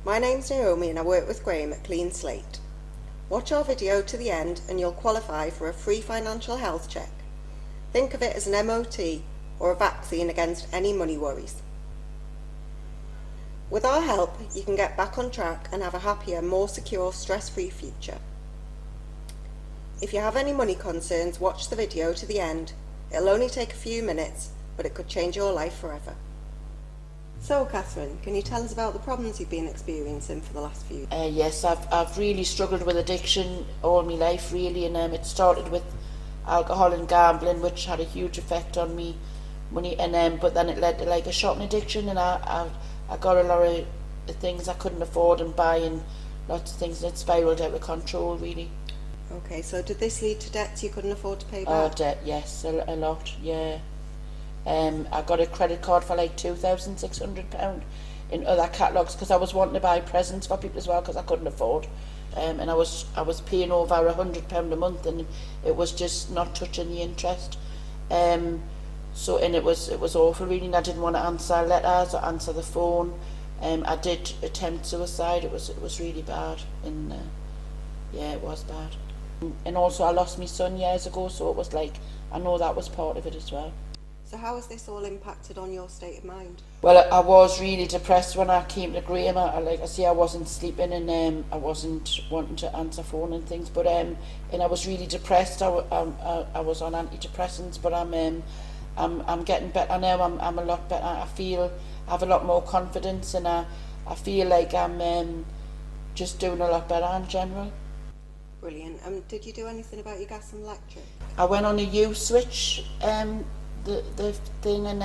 My name's Naomi and I work with Graham at Clean Slate. Watch our video to the end and you'll qualify for a free financial health check. Think of it as an MOT or a vaccine against any money worries. With our help, you can get back on track and have a happier, more secure, stress-free future. If you have any money concerns, watch the video to the end. It'll only take a few minutes, but it could change your life forever. So, Catherine, can you tell us about the problems you've been experiencing for the last few years? Yes, I've really struggled with addiction all my life, really, and it started with alcohol and gambling, which had a huge effect on me money, and but then it led to like a shopping addiction, and I got a lot of things I couldn't afford and buying lots of things, and it spiraled out of control, really. Okay, so did this lead to debts you couldn't afford to pay back? Oh, debt, yes, a lot, yeah. I got a credit card for like £2,600 in other catalogues because I was wanting to buy presents for people as well because I couldn't afford. And I was paying over £100 a month, and it was just not touching the interest. So it was awful, really, and I didn't want to answer letters or answer the phone. I did attempt suicide. It was really bad, and yeah, it was bad. And also I lost my son years ago, so it was like, I know that was part of it as well. So how has this all impacted on your state of mind? Well, I was really depressed when I came to Graham. Like I say, I wasn't sleeping, and I wasn't wanting to answer phone and things. But and I was really depressed. I was on antidepressants, but I'm getting better now. I'm a lot better. I have a lot more confidence, and I feel like I'm just doing a lot better in general. Brilliant. Did you do anything about your gas and electric? I went on a U-switch. The thing, and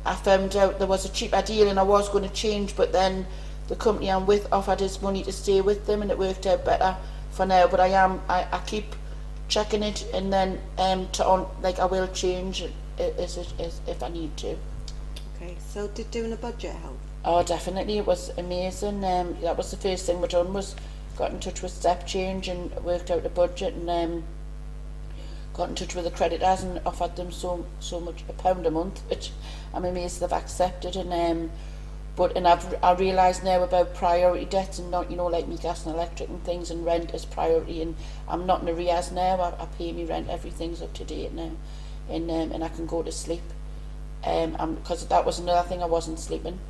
I found out there was a cheaper deal, and I was going to change, but then the company I'm with offered us money to stay with them, and it worked out better for now. But I keep checking it, and then I will change if I need to. Okay, so did doing a budget help? Oh, definitely, it was amazing. That was the first thing we done, was got in touch with Step Change and worked out a budget, and got in touch with the creditors and offered them so much, £1 a month, which I'm amazed they've accepted. And I realise now about priority debts, and not, like me gas and electric and things, and rent as priority, and I'm not in arrears now. I pay me rent, everything's up to date now, and I can go to sleep. Because that was another thing, I wasn't sleeping,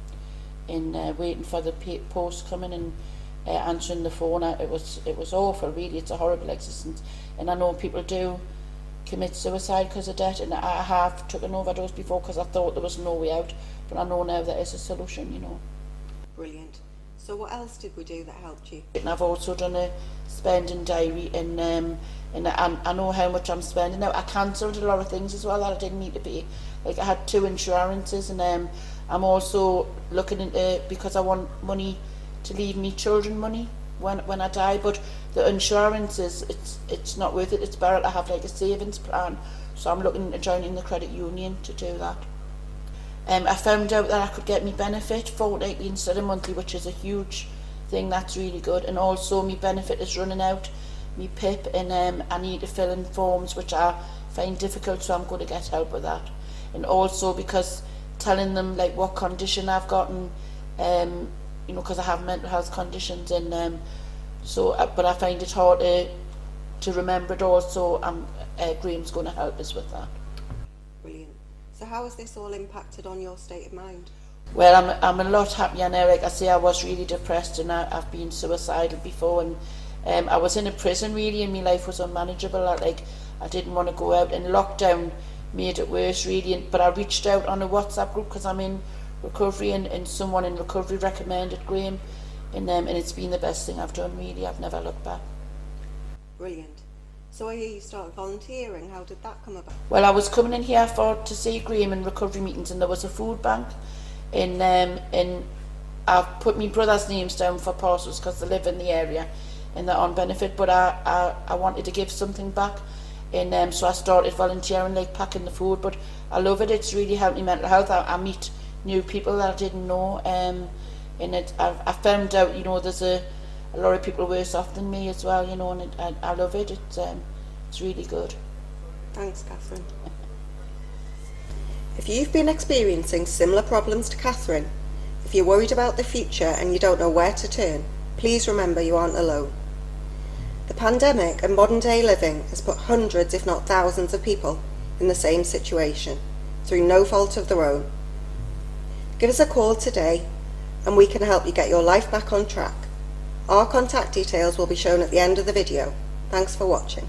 and waiting for the post coming and answering the phone. It was awful, really. It's a horrible existence, and I know people do commit suicide because of debt, and I have took an overdose before because I thought there was no way out, but I know now there is a solution, Brilliant. So what else did we do that helped you? And I've also done a spending diary, and I know how much I'm spending now. I cancelled a lot of things as well that I didn't need to pay. Like I had 2 insurances, and I'm also looking into, because I want money to leave me children money when I die, but the insurance it's not worth it. It's better to have like a savings plan, so I'm looking at joining the credit union to do that. I found out that I could get me benefit fortnightly instead of monthly, which is a huge thing. That's really good. And also my benefit is running out, me PIP, and I need to fill in forms which I find difficult, so I'm going to get help with that. And also because telling them like what condition I've gotten, because I have mental health conditions, and but I find it hard to remember it all, so Graham's going to help us with that. Brilliant. So how has this all impacted on your state of mind? Well, I'm a lot happier now. Like I say, I was really depressed, and I've been suicidal before, and I was in a prison really, and my life was unmanageable. I didn't want to go out, and lockdown made it worse really. But I reached out on a WhatsApp group because I'm in recovery, and someone in recovery recommended Graham, and it's been the best thing I've done really. I've never looked back. Brilliant. So I hear you started volunteering. How did that come about? Well, I was coming in here to see Graham in recovery meetings, and there was a food bank, and I've put my brother's names down for parcels because they live in the area and they're on benefit, but I wanted to give something back, and so I started volunteering, like packing the food. But I love it. It's really helped me mental health. I meet new people that I didn't know, and I found out, there's a lot of people worse off than me as well, and I love it. It's really good. Thanks, Catherine. If you've been experiencing similar problems to Catherine, If you're worried about the future and you don't know where to turn, please remember you aren't alone. The pandemic and modern day living has put hundreds, if not thousands, of people in the same situation, through no fault of their own. Give us a call today and we can help you get your life back on track. Our contact details will be shown at the end of the video. Thanks for watching.